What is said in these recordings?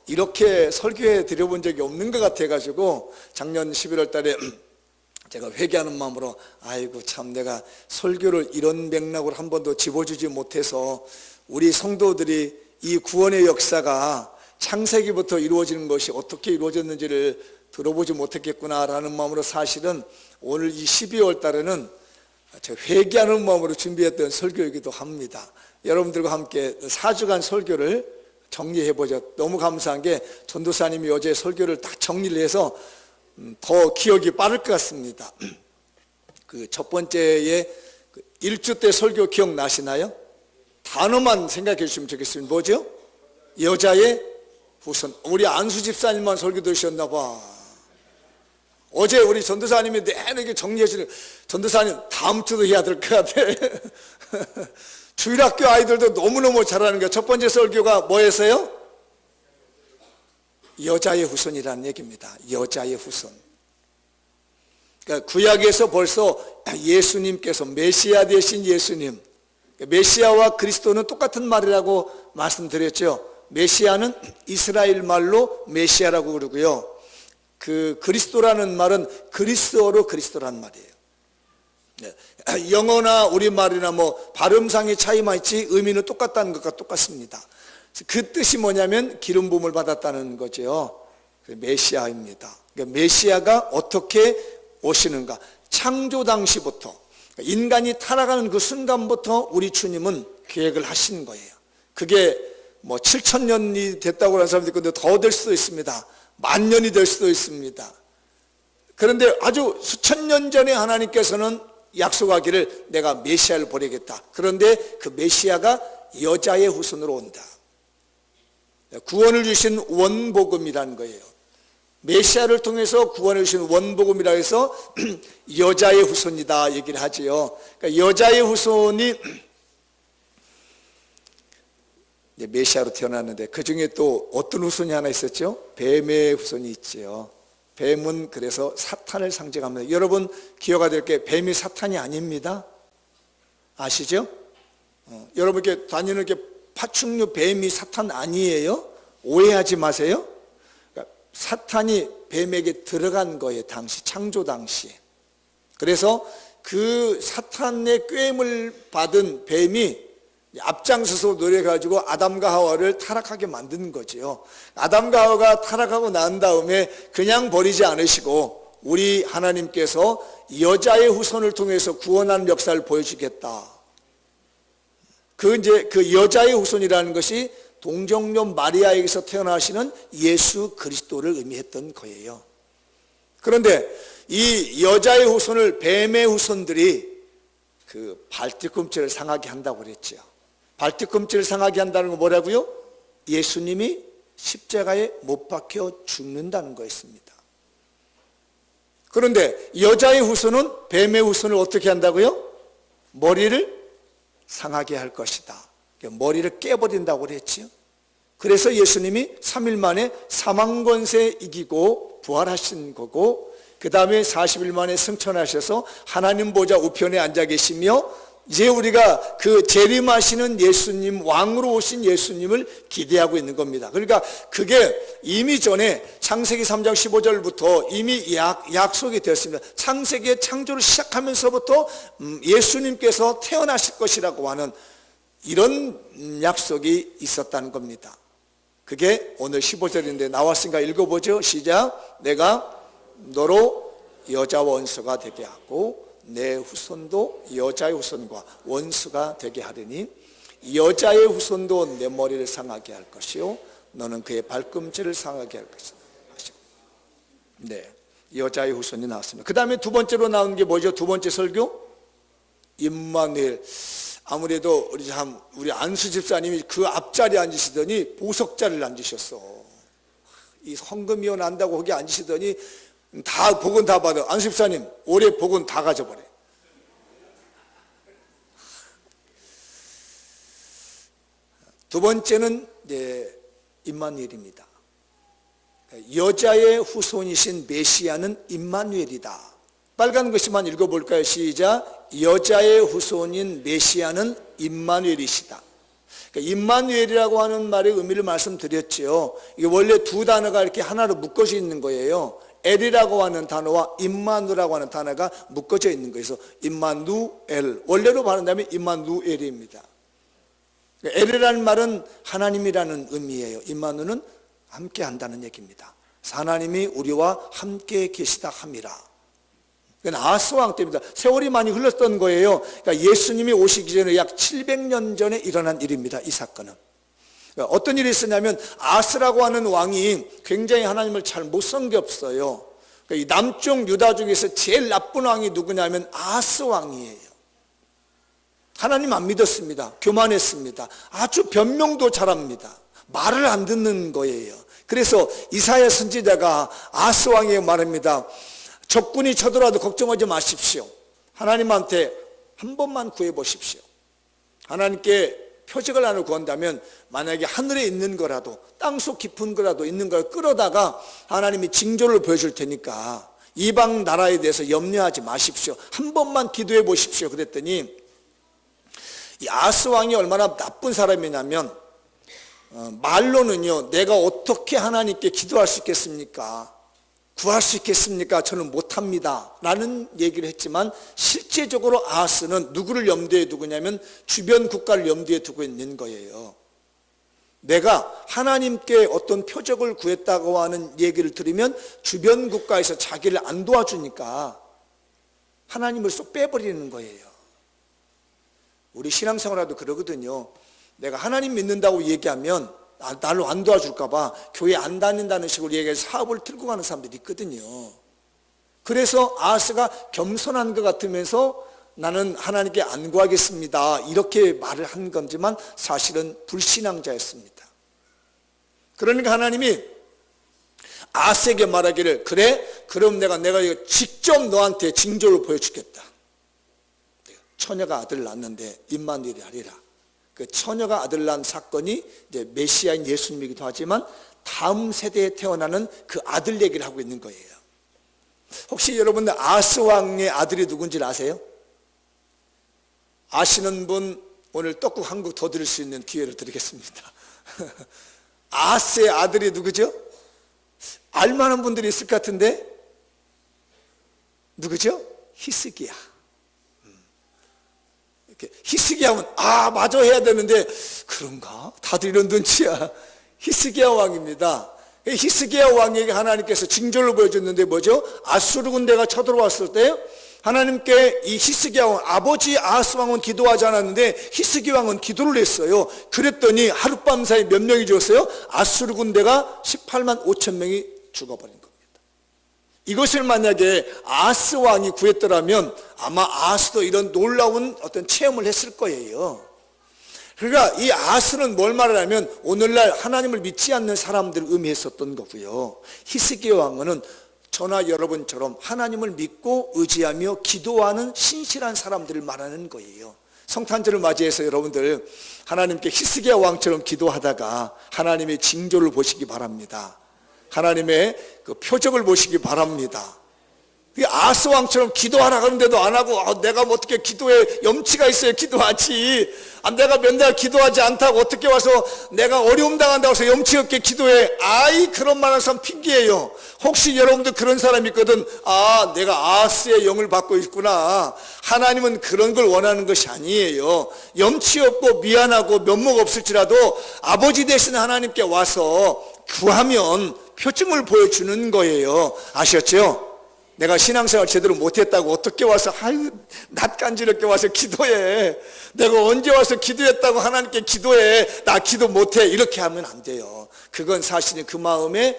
이렇게 설교해 드려본 적이 없는 것 같아가지고 작년 11월 달에 제가 회개하는 마음으로 아이고 참 내가 설교를 이런 맥락으로 한 번도 집어주지 못해서 우리 성도들이 이 구원의 역사가 창세기부터 이루어지는 것이 어떻게 이루어졌는지를 들어보지 못했겠구나라는 마음으로 사실은 오늘 이 12월 달에는 제가 회개하는 마음으로 준비했던 설교이기도 합니다. 여러분들과 함께 4주간 설교를 정리해보죠. 너무 감사한 게 전도사님이 어제 설교를 딱 정리를 해서 더 기억이 빠를 것 같습니다. 그 첫 번째에 1주 때 설교 기억나시나요? 단어만 생각해 주시면 좋겠습니다. 뭐죠? 여자의 후손. 우리 안수 집사님만 설교 들으셨나 봐. 어제 우리 전도사님이 내내 이렇게 정리해 주는, 전도사님 다음 주도 해야 될 것 같아. 주일학교 아이들도 너무너무 잘하는 거예요. 첫 번째 설교가 뭐였어요? 여자의 후손이라는 얘기입니다. 여자의 후손. 그러니까 구약에서 벌써 예수님께서 메시아 되신 예수님, 메시아와 그리스도는 똑같은 말이라고 말씀드렸죠. 메시아는 이스라엘 말로 메시아라고 그러고요. 그 그리스도라는 말은 그리스어로 그리스도라는 말이에요. 영어나 우리말이나 뭐 발음상의 차이만 있지 의미는 똑같다는 것과 똑같습니다. 그 뜻이 뭐냐면 기름 부음을 받았다는 거죠. 메시아입니다. 그러니까 메시아가 어떻게 오시는가? 창조 당시부터 인간이 타락하는 그 순간부터 우리 주님은 계획을 하신 거예요. 그게 뭐 7,000년이 됐다고 하는 사람도 있고 더 될 수도 있습니다. 10,000년이 될 수도 있습니다. 그런데 아주 수천 년 전에 하나님께서는 약속하기를 내가 메시아를 보내겠다. 그런데 그 메시아가 여자의 후손으로 온다. 구원을 주신 원복음이라는 거예요. 메시아를 통해서 구원을 주신 원복음이라 해서 여자의 후손이다 얘기를 하지요. 그러니까 여자의 후손이 메시아로 태어났는데 그 중에 또 어떤 후손이 하나 있었죠? 뱀의 후손이 있죠. 뱀은 그래서 사탄을 상징합니다. 여러분 기억해야 될 게 뱀이 사탄이 아닙니다. 아시죠? 여러분 이렇게 다니는 게 파충류 뱀이 사탄 아니에요? 오해하지 마세요. 그러니까 사탄이 뱀에게 들어간 거예요. 당시 창조 당시에. 그래서 그 사탄의 꾀임을 받은 뱀이 앞장서서 노력해가지고 아담과 하와를 타락하게 만든 거죠. 아담과 하와가 타락하고 난 다음에 그냥 버리지 않으시고 우리 하나님께서 여자의 후손을 통해서 구원하는 역사를 보여주겠다. 그 여자의 후손이라는 것이 동정녀 마리아에게서 태어나시는 예수 그리스도를 의미했던 거예요. 그런데 이 여자의 후손을 뱀의 후손들이 그 발뒤꿈치를 상하게 한다고 그랬죠. 발뒤꿈치를 상하게 한다는 건 뭐라고요? 예수님이 십자가에 못 박혀 죽는다는 거였습니다. 그런데 여자의 후손은 뱀의 후손을 어떻게 한다고요? 머리를 상하게 할 것이다. 머리를 깨버린다고 그랬지요. 그래서 예수님이 3일 만에 사망 권세 이기고 부활하신 거고, 그 다음에 40일 만에 승천하셔서 하나님 보좌 우편에 앉아 계시며 이제 우리가 그 재림하시는 예수님, 왕으로 오신 예수님을 기대하고 있는 겁니다. 그러니까 그게 이미 전에 창세기 3장 15절부터 이미 약속이 되었습니다. 창세기의 창조를 시작하면서부터 예수님께서 태어나실 것이라고 하는 이런 약속이 있었다는 겁니다. 그게 오늘 15절인데 나왔으니까 읽어보죠. 시작. 내가 너로 여자와 원수가 되게 하고 내 후손도 여자의 후손과 원수가 되게 하리니 여자의 후손도 내 머리를 상하게 할 것이요 너는 그의 발꿈치를 상하게 할 것이다. 네, 여자의 후손이 나왔습니다. 그 다음에 두 번째로 나온 게 뭐죠? 두 번째 설교? 임마누엘. 아무래도 우리 안수 집사님이 그 앞자리에 앉으시더니 보석자리를 앉으셨어. 이 헌금위원 한다고 거기 앉으시더니 다 복은 다 받아. 안수 집사님 올해 복은 다 가져버려. 두 번째는 임마누엘입니다. 여자의 후손이신 메시아는 임마누엘이다. 빨간 글씨만 읽어볼까요? 시작. 여자의 후손인 메시아는 임마누엘이시다. 그러니까 임마누엘이라고 하는 말의 의미를 말씀드렸지요. 이게 원래 두 단어가 이렇게 하나로 묶어져 있는 거예요. 엘이라고 하는 단어와 임마누라고 하는 단어가 묶어져 있는 거예요. 그래서 임마누엘, 원래로 발음하면 임마누엘입니다. 엘이라는 말은 하나님이라는 의미예요. 임마누는 함께 한다는 얘기입니다. 하나님이 우리와 함께 계시다 함이라. 아하스 왕 때입니다. 세월이 많이 흘렀던 거예요. 그러니까 예수님이 오시기 전에 약 700년 전에 일어난 일입니다. 이 사건은. 그러니까 어떤 일이 있었냐면 아하스라고 하는 왕이 굉장히 하나님을 잘 못 섬겼어요. 그러니까 이 남쪽 유다 중에서 제일 나쁜 왕이 누구냐면 아하스 왕이에요. 하나님 안 믿었습니다. 교만했습니다. 아주 변명도 잘합니다. 말을 안 듣는 거예요. 그래서 이사야 선지자가 아하스 왕에게 말합니다. 적군이 쳐들어와도 걱정하지 마십시오. 하나님한테 한 번만 구해보십시오. 하나님께 표적을 하나 구한다면 만약에 하늘에 있는 거라도 땅속 깊은 거라도 있는 걸 끌어다가 하나님이 징조를 보여줄 테니까 이방 나라에 대해서 염려하지 마십시오. 한 번만 기도해 보십시오. 그랬더니 이 아하스 왕이 얼마나 나쁜 사람이냐면 말로는요, 내가 어떻게 하나님께 기도할 수 있겠습니까? 구할 수 있겠습니까? 저는 못합니다 라는 얘기를 했지만 실제적으로 아하스는 누구를 염두에 두고냐면 주변 국가를 염두에 두고 있는 거예요. 내가 하나님께 어떤 표적을 구했다고 하는 얘기를 들으면 주변 국가에서 자기를 안 도와주니까 하나님을 쏙 빼버리는 거예요. 우리 신앙생활도 그러거든요. 내가 하나님 믿는다고 얘기하면 나를 안 도와줄까 봐 교회 안 다닌다는 식으로 얘기해서 사업을 들고 가는 사람들이 있거든요. 그래서 아하스가 겸손한 것 같으면서 나는 하나님께 안 구하겠습니다 이렇게 말을 한 건지만 사실은 불신앙자였습니다. 그러니까 하나님이 아하스에게 말하기를 그래? 그럼 내가 직접 너한테 징조를 보여주겠다. 처녀가 아들을 낳았는데 임마누엘이 하리라. 그 처녀가 아들 낳은 사건이 이제 메시아인 예수님이기도 하지만 다음 세대에 태어나는 그 아들 얘기를 하고 있는 거예요. 혹시 여러분들 아하스 왕의 아들이 누군지 아세요? 아시는 분 오늘 떡국 한 국 더 드릴 수 있는 기회를 드리겠습니다. 아하스의 아들이 누구죠? 알만한 분들이 있을 것 같은데 누구죠? 히스기야. 히스기야 하면 맞아 해야 되는데 그런가? 다들 이런 눈치야. 히스기야 왕입니다. 히스기야 왕에게 하나님께서 징조를 보여줬는데 뭐죠? 아수르 군대가 쳐들어왔을 때 하나님께 이 히스기야 왕, 아버지 아하스 왕은 기도하지 않았는데 히스기야 왕은 기도를 했어요. 그랬더니 하룻밤 사이 몇 명이 죽었어요? 아수르 군대가 18만 5천 명이 죽어버린 겁니다. 이것을 만약에 아하스 왕이 구했더라면 아마 아하스도 이런 놀라운 어떤 체험을 했을 거예요. 그러니까 이 아하스는 뭘 말하냐면 오늘날 하나님을 믿지 않는 사람들을 의미했었던 거고요. 히스기야 왕은 저나 여러분처럼 하나님을 믿고 의지하며 기도하는 신실한 사람들을 말하는 거예요. 성탄절을 맞이해서 여러분들 하나님께 히스기야 왕처럼 기도하다가 하나님의 징조를 보시기 바랍니다. 하나님의 그 표적을 보시기 바랍니다. 아하스 왕처럼 기도하라 그러는데도 안 하고 내가 뭐 어떻게 기도에 염치가 있어야 기도하지. 내가 맨날 기도하지 않다고 어떻게 와서 내가 어려움 당한다고 해서 염치 없게 기도해. 그런 말하는 사람 핑계예요. 혹시 여러분들 그런 사람이 있거든. 내가 아하스의 영을 받고 있구나. 하나님은 그런 걸 원하는 것이 아니에요. 염치 없고 미안하고 면목 없을지라도 아버지 되신 하나님께 와서 구하면 표징을 보여주는 거예요. 아셨죠? 내가 신앙생활 제대로 못했다고 어떻게 와서 낯간지럽게 와서 기도해. 내가 언제 와서 기도했다고 하나님께 기도해. 나 기도 못해. 이렇게 하면 안 돼요. 그건 사실은 그 마음에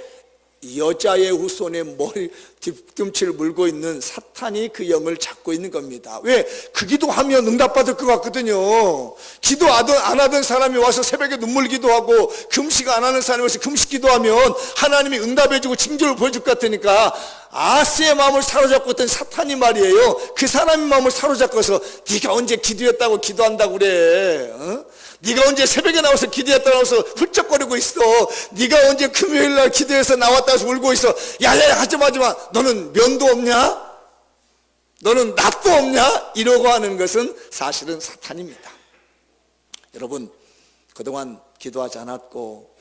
여자의 후손에 머리 뒤꿈치를 물고 있는 사탄이 그 영을 잡고 있는 겁니다. 왜? 그 기도하면 응답받을 것 같거든요. 기도 안 하던 사람이 와서 새벽에 눈물 기도하고 금식 안 하는 사람이 와서 금식 기도하면 하나님이 응답해주고 징조를 보여줄 것 같으니까 아하스의 마음을 사로잡고 있던 사탄이 말이에요. 그 사람의 마음을 사로잡고서 네가 언제 기도했다고 기도한다고 그래. 네가 언제 새벽에 나와서 기도했다고 해서 훌쩍거리고 있어. 네가 언제 금요일날 기도해서 나왔다 해서 울고 있어. 야야야 하지마. 너는 면도 없냐? 너는 낯도 없냐? 이러고 하는 것은 사실은 사탄입니다. 여러분, 그동안 기도하지 않았고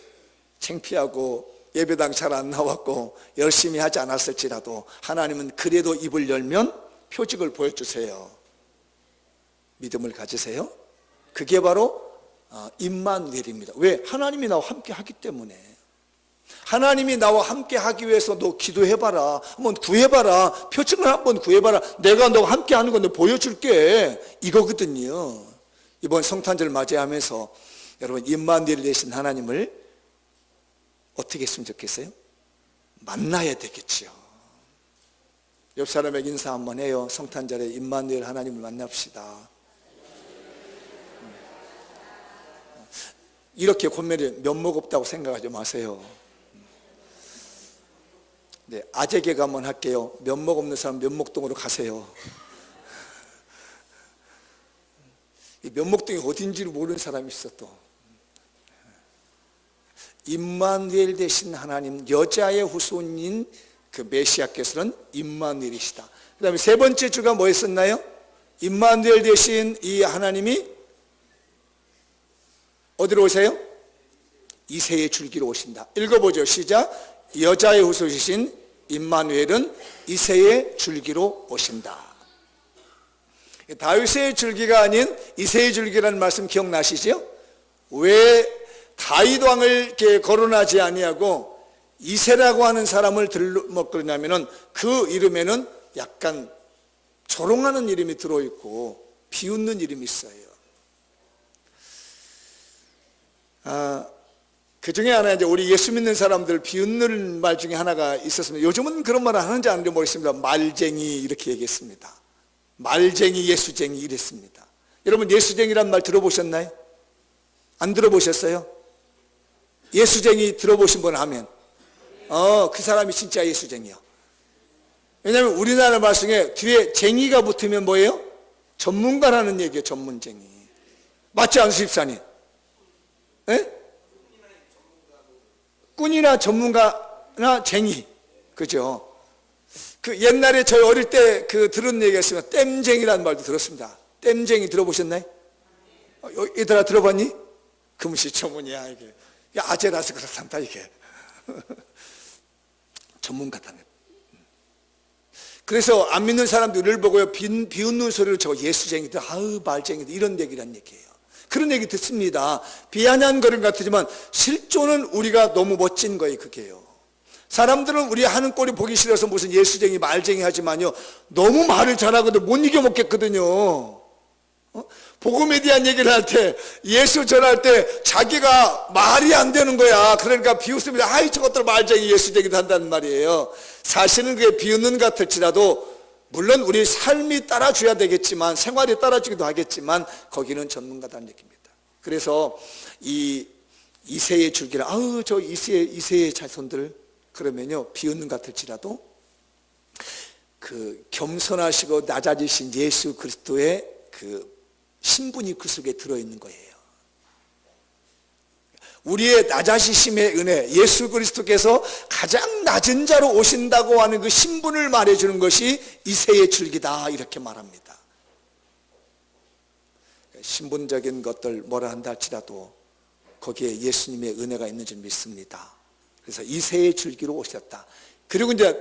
창피하고 예배당 잘 안 나왔고 열심히 하지 않았을지라도 하나님은 그래도 입을 열면 표적을 보여주세요. 믿음을 가지세요. 그게 바로 임마누엘입니다. 왜? 하나님이 나와 함께 하기 때문에. 하나님이 나와 함께 하기 위해서 너 기도해봐라, 한번 구해봐라, 표적을 한번 구해봐라, 내가 너와 함께 하는 건 내가 보여줄게, 이거거든요. 이번 성탄절 맞이하면서 여러분 임마누엘 되신 하나님을 어떻게 했으면 좋겠어요? 만나야 되겠죠. 옆 사람에게 인사 한번 해요. 성탄절에 임마누엘 하나님을 만납시다. 이렇게 권면이 면목 없다고 생각하지 마세요. 네, 아재 개그 한번 할게요. 면목 없는 사람 면목동으로 가세요. 이 면목동이 어딘지를 모르는 사람이 있어 또. 임마누엘 되신 하나님, 여자의 후손인 그 메시아께서는 임마누엘이시다. 그 다음에 세 번째 주가 뭐였었나요? 임마누엘 되신 이 하나님이 어디로 오세요? 이새의 줄기로 오신다. 읽어보죠. 시작. 여자의 후손이신 임마누엘은 이새의 줄기로 오신다. 다윗의 줄기가 아닌 이새의 줄기라는 말씀 기억나시죠? 왜 다윗 왕을 이렇게 거론하지 아니하고 이새라고 하는 사람을 들먹거냐면은 그 이름에는 약간 조롱하는 이름이 들어있고 비웃는 이름이 있어요. 그 중에 하나 이제 우리 예수 믿는 사람들 비웃는 말 중에 하나가 있었습니다. 요즘은 그런 말을 하는지 안 하는지 모르겠습니다. 말쟁이 이렇게 얘기했습니다. 말쟁이, 예수쟁이 이랬습니다. 여러분 예수쟁이란 말 들어보셨나요? 안 들어보셨어요? 예수쟁이 들어보신 분 하면 그 사람이 진짜 예수쟁이요. 왜냐하면 우리나라 말씀에 뒤에 쟁이가 붙으면 뭐예요? 전문가라는 얘기예요. 전문쟁이. 맞지 않으십니까? 예? 꾼이나 전문가나 쟁이, 그죠? 그 옛날에 저희 어릴 때 그 들은 얘기가 있으면 땜쟁이라는 말도 들었습니다. 땜쟁이 들어보셨나요? 얘들아 들어봤니? 금시초문이야 이게. 야 아재라서 그렇단다 이게. 전문가다네. 그래서 안 믿는 사람들을 보고요 비웃는 소리로 저 예수쟁이들, 아우 말쟁이들 이런 얘기란 얘기예요. 그런 얘기 듣습니다. 비아냥거림 같지만 실존은 우리가 너무 멋진 거예요. 그게요. 사람들은 우리 하는 꼴이 보기 싫어서 무슨 예수쟁이 말쟁이 하지만요 너무 말을 잘하거든 못 이겨 먹겠거든요. 복음에 대한 얘기를 할 때 예수 전할 때 자기가 말이 안 되는 거야. 그러니까 비웃습니다. 아이 저것들 말쟁이 예수쟁이도 한다는 말이에요. 사실은 그게 비웃는 것 같을지라도 물론 우리 삶이 따라줘야 되겠지만 생활이 따라주기도 하겠지만 거기는 전문가다는 얘기입니다. 그래서 이 이새의 줄기라 아우 저 이새의 자손들 그러면요 비웃는 것 같을지라도 그 겸손하시고 낮아지신 예수 그리스도의 그 신분이 그 속에 들어있는 거예요. 우리의 낮아지심의 은혜, 예수 그리스도께서 가장 낮은 자로 오신다고 하는 그 신분을 말해주는 것이 이새의 줄기다 이렇게 말합니다. 신분적인 것들 뭐라 한다 할지라도 거기에 예수님의 은혜가 있는 줄 믿습니다. 그래서 이새의 줄기로 오셨다. 그리고 이제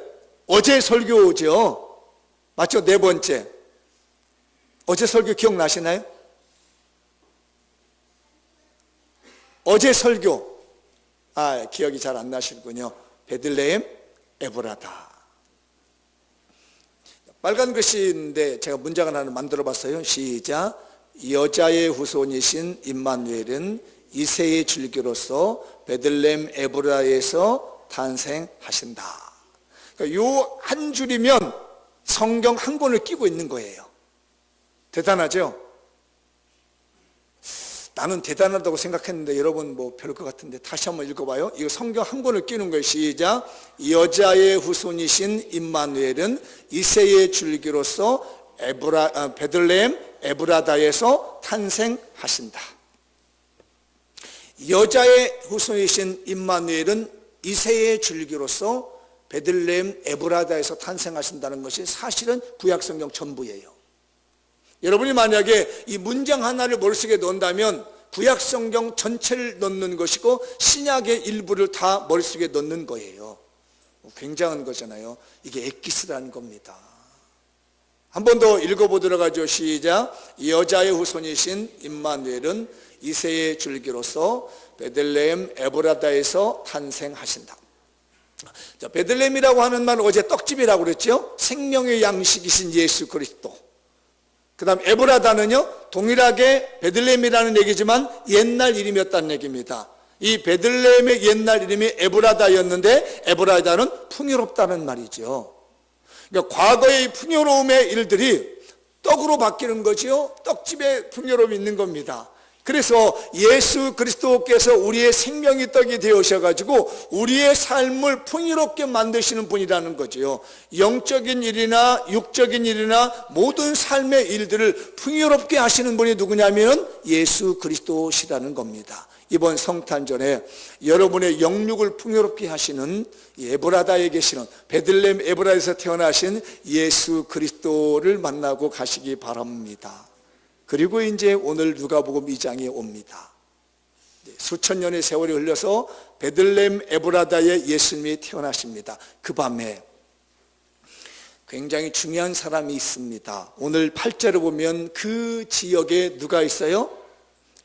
어제 설교죠. 맞죠? 네 번째. 어제 설교 기억나시나요? 어제 설교 기억이 잘 안 나시군요. 베들레헴 에브라다. 빨간 글씨인데 제가 문장을 하나 만들어 봤어요. 시작. 여자의 후손이신 임마누엘은 이새의 줄기로서 베들레헴 에브라에서 탄생하신다. 그러니까 요 한 줄이면 성경 한 권을 끼고 있는 거예요. 대단하죠? 나는 대단하다고 생각했는데 여러분 뭐 별것 같은데 다시 한번 읽어봐요. 이거 성경 한 권을 끼는 거예요. 시작. 여자의 후손이신 임마누엘은 이새의 줄기로서 베들레헴 에브라다에서 탄생하신다. 여자의 후손이신 임마누엘은 이새의 줄기로서 베들레헴 에브라다에서 탄생하신다는 것이 사실은 구약성경 전부예요. 여러분이 만약에 이 문장 하나를 머릿속에 넣는다면 구약 성경 전체를 넣는 것이고 신약의 일부를 다 머릿속에 넣는 거예요. 굉장한 거잖아요. 이게 엑기스라는 겁니다. 한 번 더 읽어보도록 하죠. 시작. 여자의 후손이신 임마누엘은 이새의 줄기로서 베들레헴 에브라다에서 탄생하신다. 자, 베들레헴이라고 하는 말은 어제 떡집이라고 그랬죠. 생명의 양식이신 예수 그리스도. 그 다음 에브라다는요, 동일하게 베들레헴이라는 얘기지만 옛날 이름이었다는 얘기입니다. 이 베들레헴의 옛날 이름이 에브라다였는데 에브라다는 풍요롭다는 말이죠. 그러니까 과거의 풍요로움의 일들이 떡으로 바뀌는 거지요. 떡집에 풍요로움이 있는 겁니다. 그래서 예수 그리스도께서 우리의 생명이 떡이 되어셔가지고 우리의 삶을 풍요롭게 만드시는 분이라는 거죠. 영적인 일이나 육적인 일이나 모든 삶의 일들을 풍요롭게 하시는 분이 누구냐면 예수 그리스도시라는 겁니다. 이번 성탄절에 여러분의 영육을 풍요롭게 하시는 에브라다에 계시는 베들레헴 에브라에서 태어나신 예수 그리스도를 만나고 가시기 바랍니다. 그리고 이제 오늘 누가복음 2장에 옵니다. 수천 년의 세월이 흘러서 베들레헴 에브라다에 예수님이 태어나십니다. 그 밤에 굉장히 중요한 사람이 있습니다. 오늘 8절을 보면 그 지역에 누가 있어요?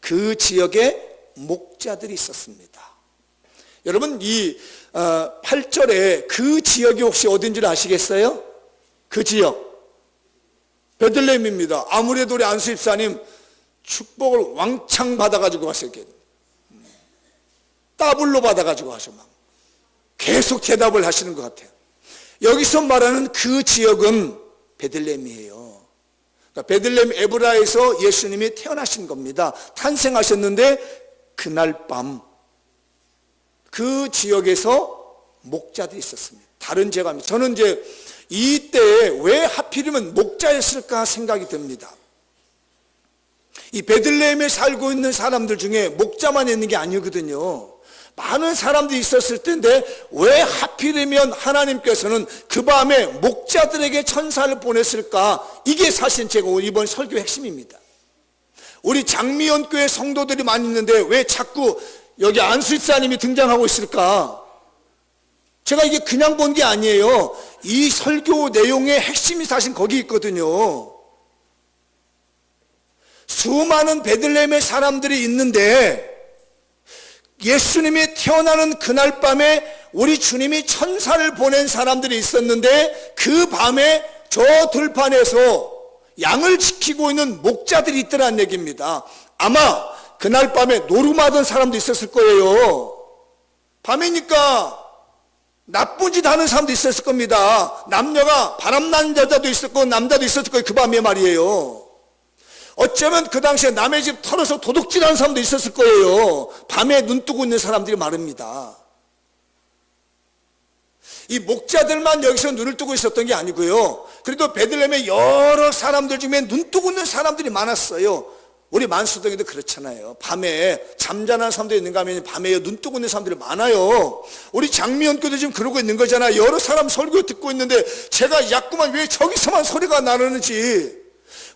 그 지역에 목자들이 있었습니다. 여러분 이 8절에 그 지역이 혹시 어딘지 아시겠어요? 그 지역 베들레헴입니다. 아무래도 우리 안수 집사님 축복을 왕창 받아가지고 가셨겠 더블로 받아가지고 가셔 막 계속 대답을 하시는 것 같아요. 여기서 말하는 그 지역은 베들레헴이에요. 그러니까 베들레헴 에브라에서 예수님이 태어나신 겁니다. 탄생하셨는데 그날 밤 그 지역에서 목자들이 있었습니다. 다른 제가 저는 이제 이때에 왜 하필이면 목자였을까 생각이 듭니다. 이 베들레헴에 살고 있는 사람들 중에 목자만 있는 게 아니거든요. 많은 사람들이 있었을 텐데 왜 하필이면 하나님께서는 그 밤에 목자들에게 천사를 보냈을까? 이게 사실 제가 이번 설교의 핵심입니다. 우리 장미연교회 성도들이 많이 있는데 왜 자꾸 여기 안수집사님이 등장하고 있을까? 제가 이게 그냥 본 게 아니에요. 이 설교 내용의 핵심이 사실 거기 있거든요. 수많은 베들레헴의 사람들이 있는데 예수님이 태어나는 그날 밤에 우리 주님이 천사를 보낸 사람들이 있었는데 그 밤에 저 들판에서 양을 지키고 있는 목자들이 있더란 얘기입니다. 아마 그날 밤에 노름하던 사람도 있었을 거예요. 밤이니까 나쁜 짓 하는 사람도 있었을 겁니다. 남녀가 바람난 여자도 있었고 남자도 있었을 거예요. 그 밤에 말이에요. 어쩌면 그 당시에 남의 집 털어서 도둑질하는 사람도 있었을 거예요. 밤에 눈 뜨고 있는 사람들이 많습니다. 이 목자들만 여기서 눈을 뜨고 있었던 게 아니고요. 그래도 베들레헴에 여러 사람들 중에 눈 뜨고 있는 사람들이 많았어요. 우리 만수동에도 그렇잖아요. 밤에 잠자는 사람도 있는가 하면 밤에 눈 뜨고 있는 사람들이 많아요. 우리 장미연교도 지금 그러고 있는 거잖아요. 여러 사람 설교 듣고 있는데 제가 야꾸만 왜 저기서만 소리가 나르는지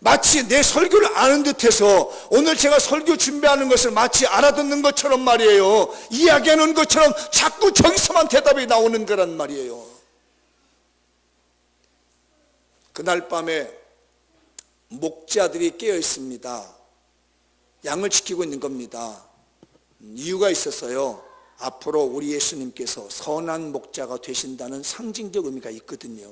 마치 내 설교를 아는 듯해서 오늘 제가 설교 준비하는 것을 마치 알아듣는 것처럼 말이에요. 이야기하는 것처럼 자꾸 저기서만 대답이 나오는 거란 말이에요. 그날 밤에 목자들이 깨어 있습니다. 양을 지키고 있는 겁니다. 이유가 있었어요. 앞으로 우리 예수님께서 선한 목자가 되신다는 상징적 의미가 있거든요.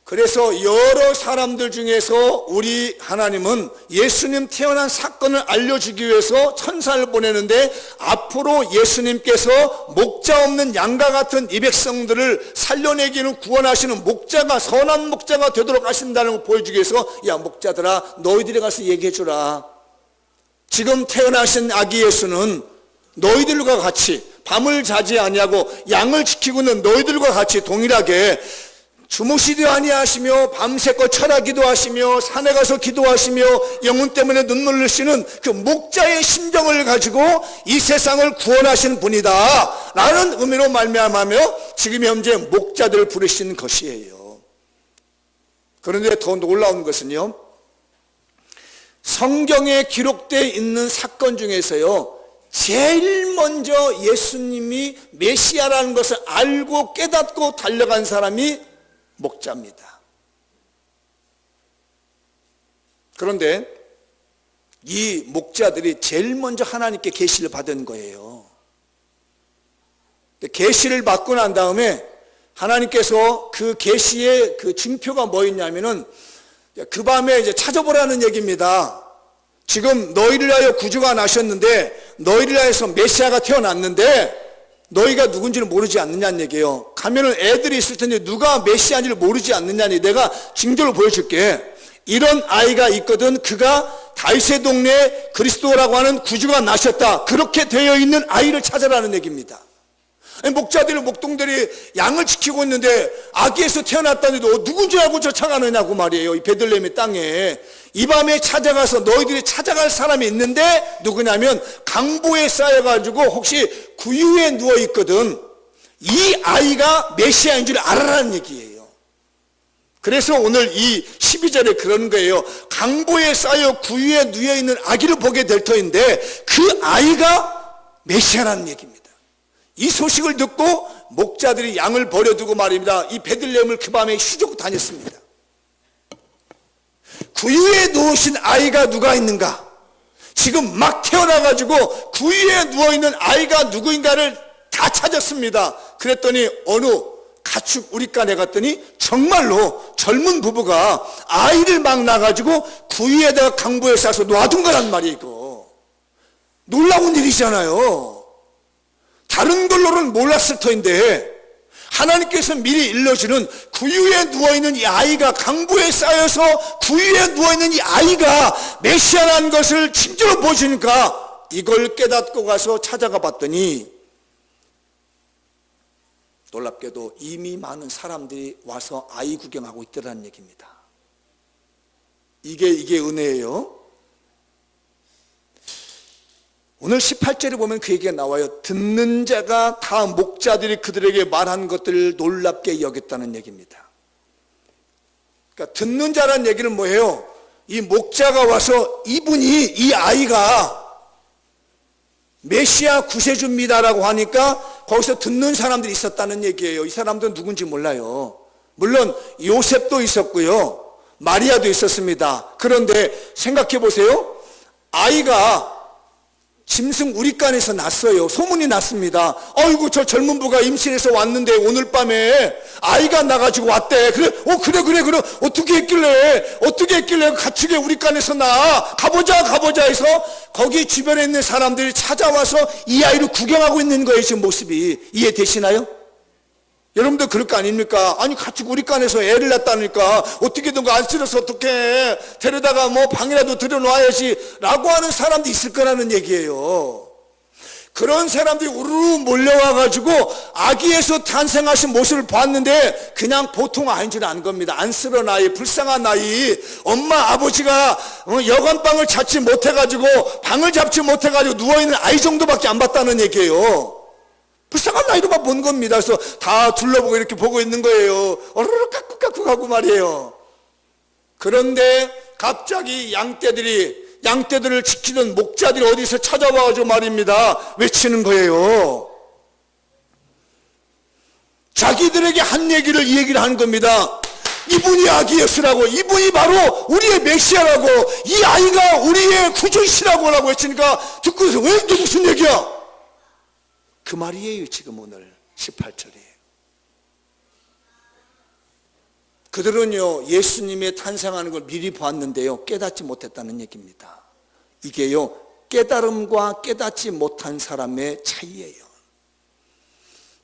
그래서 여러 사람들 중에서 우리 하나님은 예수님 태어난 사건을 알려주기 위해서 천사를 보내는데 앞으로 예수님께서 목자 없는 양과 같은 이 백성들을 살려내기는 구원하시는 목자가 선한 목자가 되도록 하신다는 걸 보여주기 위해서 야 목자들아 너희들이 가서 얘기해 주라. 지금 태어나신 아기 예수는 너희들과 같이 밤을 자지 아니하고 양을 지키고 있는 너희들과 같이 동일하게 주무시도 아니하시며 밤새껏 철야기도 하시며 산에 가서 기도하시며 영혼 때문에 눈물 흘리시는 그 목자의 심정을 가지고 이 세상을 구원하신 분이다 라는 의미로 말미암아며 지금 현재 목자들을 부르신 것이에요. 그런데 더 놀라운 것은요, 성경에 기록되어 있는 사건 중에서요, 제일 먼저 예수님이 메시아라는 것을 알고 깨닫고 달려간 사람이 목자입니다. 그런데 이 목자들이 제일 먼저 하나님께 계시를 받은 거예요. 계시를 받고 난 다음에 하나님께서 그 계시의 그 징표가 뭐였냐면은 그 밤에 이제 찾아보라는 얘기입니다. 지금 너희를 위하여 구주가 나셨는데, 너희를 위하여서 메시아가 태어났는데 너희가 누군지를 모르지 않느냐는 얘기예요. 가면은 애들이 있을 텐데 누가 메시아인지를 모르지 않느냐니, 내가 징조를 보여줄게. 이런 아이가 있거든. 그가 다윗의 동네에 그리스도라고 하는 구주가 나셨다. 그렇게 되어 있는 아이를 찾아라는 얘기입니다. 목자들이, 목동들이 양을 지키고 있는데 아기에서 태어났다는데도 누군지 알고 쫓아가느냐고 말이에요. 이 베들레헴의 땅에. 이 밤에 찾아가서 너희들이 찾아갈 사람이 있는데 누구냐면 강보에 쌓여가지고 혹시 구유에 누워있거든. 이 아이가 메시아인 줄 알아라는 얘기예요. 그래서 오늘 이 12절에 그런 거예요. 강보에 쌓여 구유에 누워있는 아기를 보게 될 터인데 그 아이가 메시아라는 얘기입니다. 이 소식을 듣고 목자들이 양을 버려두고 말입니다, 이 베들레헴을 그 밤에 휘젓고 다녔습니다. 구유에 누우신 아이가 누가 있는가? 지금 막 태어나가지고 구유에 누워있는 아이가 누구인가를 다 찾았습니다. 그랬더니 어느 가축 우리간에 갔더니 정말로 젊은 부부가 아이를 막 낳아가지고 구유에다가 강보에 싸서 놔둔 거란 말이에요. 이거 놀라운 일이잖아요. 다른 걸로는 몰랐을 터인데 하나님께서 미리 일러주는 구유에 누워있는 이 아이가, 강보에 쌓여서 구유에 누워있는 이 아이가 메시아라는 것을 징조로 보여주니까 이걸 깨닫고 가서 찾아가 봤더니 놀랍게도 이미 많은 사람들이 와서 아이 구경하고 있더라는 얘기입니다. 이게 은혜예요. 오늘 18절에 보면 그 얘기가 나와요. 듣는 자가 다 목자들이 그들에게 말한 것들을 놀랍게 여겼다는 얘기입니다. 그러니까 듣는 자라는 얘기는 뭐예요? 이 목자가 와서 이분이, 이 아이가 메시아 구세주입니다라고 하니까 거기서 듣는 사람들이 있었다는 얘기예요. 이 사람들은 누군지 몰라요. 물론 요셉도 있었고요, 마리아도 있었습니다. 그런데 생각해 보세요. 아이가 짐승 우리간에서 났어요. 소문이 났습니다. 아이고, 저 젊은 부가 임신해서 왔는데 오늘 밤에 아이가 나가지고 왔대. 그래, 그래. 어떻게 했길래 가축에 우리간에서 가보자 해서 거기 주변에 있는 사람들이 찾아와서 이 아이를 구경하고 있는 거예요. 지금 모습이 이해되시나요? 여러분들 그럴 거 아닙니까? 아니, 가축 우리간에서 애를 낳았다니까 어떻게든 안 쓸어서 어떻게 데려다가 뭐 방이라도 들여놔야지 라고 하는 사람도 있을 거라는 얘기예요. 그런 사람들이 우르르 몰려와가지고 아기에서 탄생하신 모습을 봤는데 그냥 보통 아이인 줄 안 겁니다. 안쓰러운 아이, 불쌍한 아이, 엄마 아버지가 여관방을 잡지 못해가지고 방을 잡지 못해가지고 누워있는 아이 정도밖에 안 봤다는 얘기예요. 불쌍한 나이로만 본 겁니다. 그래서 다 둘러보고 이렇게 보고 있는 거예요. 어르르 까꾸까꾸 하고 말이에요. 그런데 갑자기 양떼들을 지키는 목자들이 어디서 찾아와가지고 말입니다, 외치는 거예요. 자기들에게 한 얘기를 이 얘기를 하는 겁니다. 이분이 아기 예수라고, 이분이 바로 우리의 메시아라고, 이 아이가 우리의 구주이시라고 라고 외치니까 듣고 있어. 왜? 이게 무슨 얘기야? 그 말이에요. 지금 오늘 18절에 그들은요, 예수님의 탄생하는 걸 미리 봤는데요, 깨닫지 못했다는 얘기입니다. 이게요, 깨달음과 깨닫지 못한 사람의 차이예요.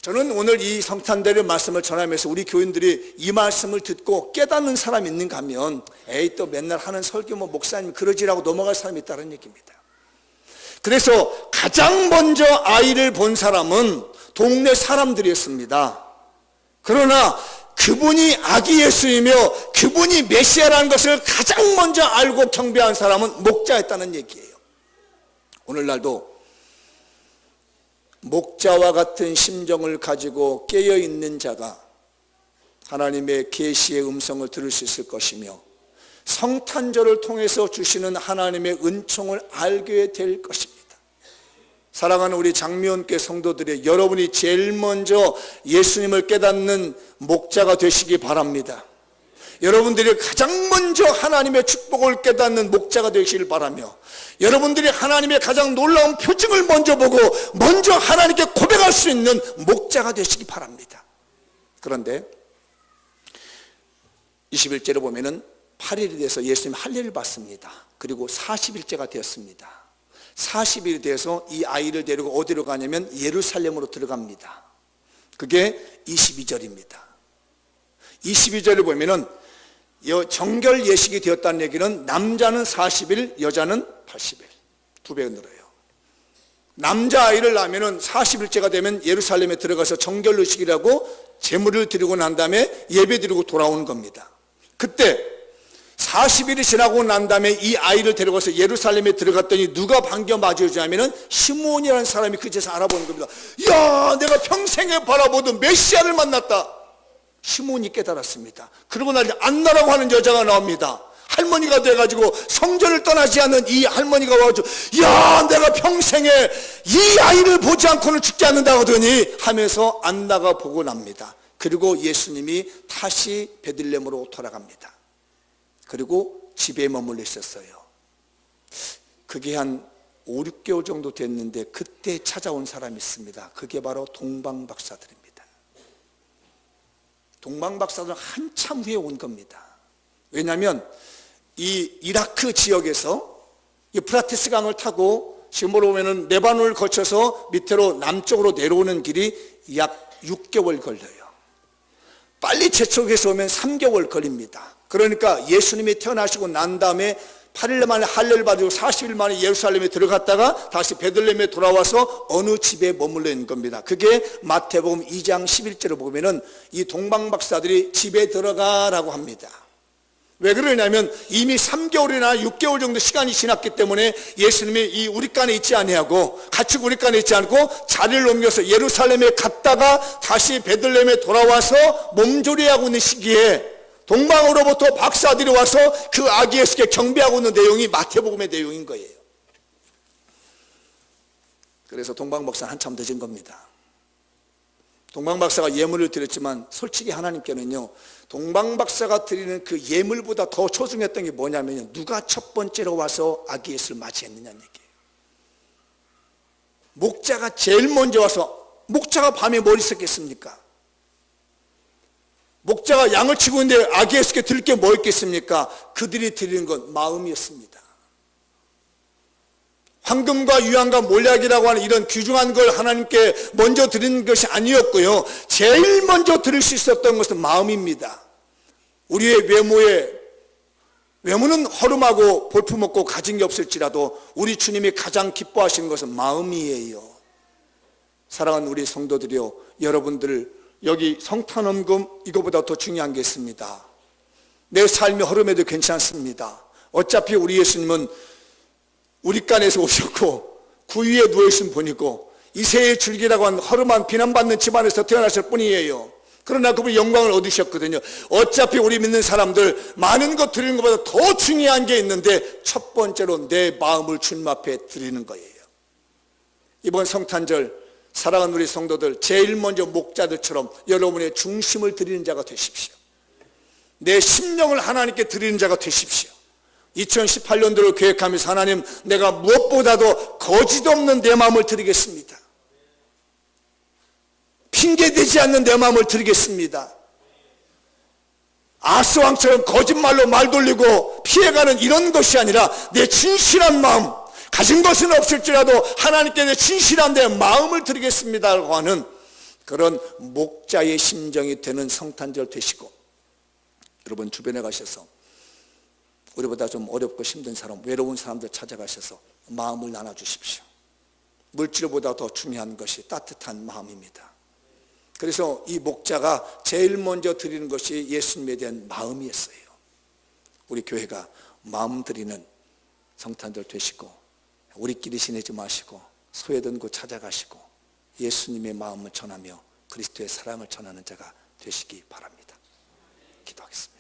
저는 오늘 이 성탄절의 말씀을 전하면서 우리 교인들이 이 말씀을 듣고 깨닫는 사람이 있는가 하면 에이, 또 맨날 하는 설교 목사님 그러지라고 넘어갈 사람이 있다는 얘기입니다. 그래서 가장 먼저 아이를 본 사람은 동네 사람들이었습니다. 그러나 그분이 아기 예수이며 그분이 메시아라는 것을 가장 먼저 알고 경배한 사람은 목자였다는 얘기예요. 오늘날도 목자와 같은 심정을 가지고 깨어있는 자가 하나님의 계시의 음성을 들을 수 있을 것이며 성탄절을 통해서 주시는 하나님의 은총을 알게 될 것입니다. 사랑하는 우리 장미원교회 성도들이, 여러분이 제일 먼저 예수님을 깨닫는 목자가 되시기 바랍니다. 여러분들이 가장 먼저 하나님의 축복을 깨닫는 목자가 되시길 바라며, 여러분들이 하나님의 가장 놀라운 표징을 먼저 보고 먼저 하나님께 고백할 수 있는 목자가 되시기 바랍니다. 그런데 21절에 보면은 8일이 돼서 예수님 할례를 받습니다. 그리고 40일째가 되었습니다. 40일이 돼서 이 아이를 데리고 어디로 가냐면 예루살렘으로 들어갑니다. 그게 22절입니다. 22절에 보면은 정결 예식이 되었다는 얘기는 남자는 40일, 여자는 80일, 2배 늘어요. 남자아이를 낳으면 40일째가 되면 예루살렘에 들어가서 정결 예식이라고 제물을 드리고 난 다음에 예배 드리고 돌아오는 겁니다. 그때 40일이 지나고 난 다음에 이 아이를 데려가서 예루살렘에 들어갔더니 누가 반겨 맞아주냐면은 시므온이라는 사람이 그제서 알아보는 겁니다. 야, 내가 평생에 바라보던 메시아를 만났다. 시므온이 깨달았습니다. 그러고 나니 안나라고 하는 여자가 나옵니다. 할머니가 돼가지고 성전을 떠나지 않는 이 할머니가 와가지고, 야, 내가 평생에 이 아이를 보지 않고는 죽지 않는다 하더니 하면서 안나가 보고 납니다. 그리고 예수님이 다시 베들레헴으로 돌아갑니다. 그리고 집에 머물러 있었어요. 그게 한 5, 6개월 정도 됐는데 그때 찾아온 사람이 있습니다. 그게 바로 동방박사들입니다. 동방박사들은 한참 후에 온 겁니다. 왜냐하면 이 이라크 지역에서 유프라테스 강을 타고 지금으로 보면은 레바논을 거쳐서 밑으로 남쪽으로 내려오는 길이 약 6개월 걸려요. 빨리 제쪽에서 오면 3개월 걸립니다. 그러니까 예수님이 태어나시고 난 다음에 8일 만에 할례를 받고 40일 만에 예루살렘에 들어갔다가 다시 베들레헴에 돌아와서 어느 집에 머물러 있는 겁니다. 그게 마태복음 2장 11절을 보면은 이 동방박사들이 집에 들어가라고 합니다. 왜 그러냐면 이미 3개월이나 6개월 정도 시간이 지났기 때문에 예수님이 이 우리간에 있지 아니하고 같이 우리간에 있지 않고 자리를 옮겨서 예루살렘에 갔다가 다시 베들레헴에 돌아와서 몸조리하고 있는 시기에 동방으로부터 박사들이 와서 그 아기 예수께 경배하고 있는 내용이 마태복음의 내용인 거예요. 그래서 동방박사는 한참 늦은 겁니다. 동방박사가 예물을 드렸지만 솔직히 하나님께는요, 동방박사가 드리는 그 예물보다 더 소중했던 게 뭐냐면요, 누가 첫 번째로 와서 아기 예수를 맞이했느냐는 얘기예요. 목자가 제일 먼저 와서, 목자가 밤에 뭘 있었겠습니까? 목자가 양을 치고 있는데 아기 예수께 드릴 게 뭐 있겠습니까? 그들이 드리는 건 마음이었습니다. 황금과 유황과 몰약이라고 하는 이런 귀중한 걸 하나님께 먼저 드리는 것이 아니었고요, 제일 먼저 드릴 수 있었던 것은 마음입니다. 우리의 외모는 허름하고 볼품없고 가진 게 없을지라도 우리 주님이 가장 기뻐하시는 것은 마음이에요. 사랑하는 우리 성도들이요, 여러분들 여기 성탄원금 이거보다 더 중요한 게 있습니다. 내 삶이 허름해도 괜찮습니다. 어차피 우리 예수님은 우리간에서 오셨고 구유에 누워있은 분이고 이새의 줄기라고 하는 허름한 비난받는 집안에서 태어나실 뿐이에요. 그러나 그분이 영광을 얻으셨거든요. 어차피 우리 믿는 사람들 많은 것 드리는 것보다 더 중요한 게 있는데 첫 번째로 내 마음을 주님 앞에 드리는 거예요. 이번 성탄절 사랑하는 우리 성도들, 제일 먼저 목자들처럼 여러분의 중심을 드리는 자가 되십시오. 내 심령을 하나님께 드리는 자가 되십시오. 2018년도를 계획하면서 하나님, 내가 무엇보다도 거짓 없는 내 마음을 드리겠습니다. 핑계대지 않는 내 마음을 드리겠습니다. 아스왕처럼 거짓말로 말 돌리고 피해가는 이런 것이 아니라 내 진실한 마음, 가진 것은 없을지라도 하나님께 내 진실한 내 마음을 드리겠습니다라고 하는 그런 목자의 심정이 되는 성탄절 되시고, 여러분 주변에 가셔서 우리보다 좀 어렵고 힘든 사람, 외로운 사람들 찾아가셔서 마음을 나눠주십시오. 물질보다 더 중요한 것이 따뜻한 마음입니다. 그래서 이 목자가 제일 먼저 드리는 것이 예수님에 대한 마음이었어요. 우리 교회가 마음 드리는 성탄절 되시고, 우리끼리 지내지 마시고 소외된 곳 찾아가시고 예수님의 마음을 전하며 그리스도의 사랑을 전하는 자가 되시기 바랍니다. 기도하겠습니다.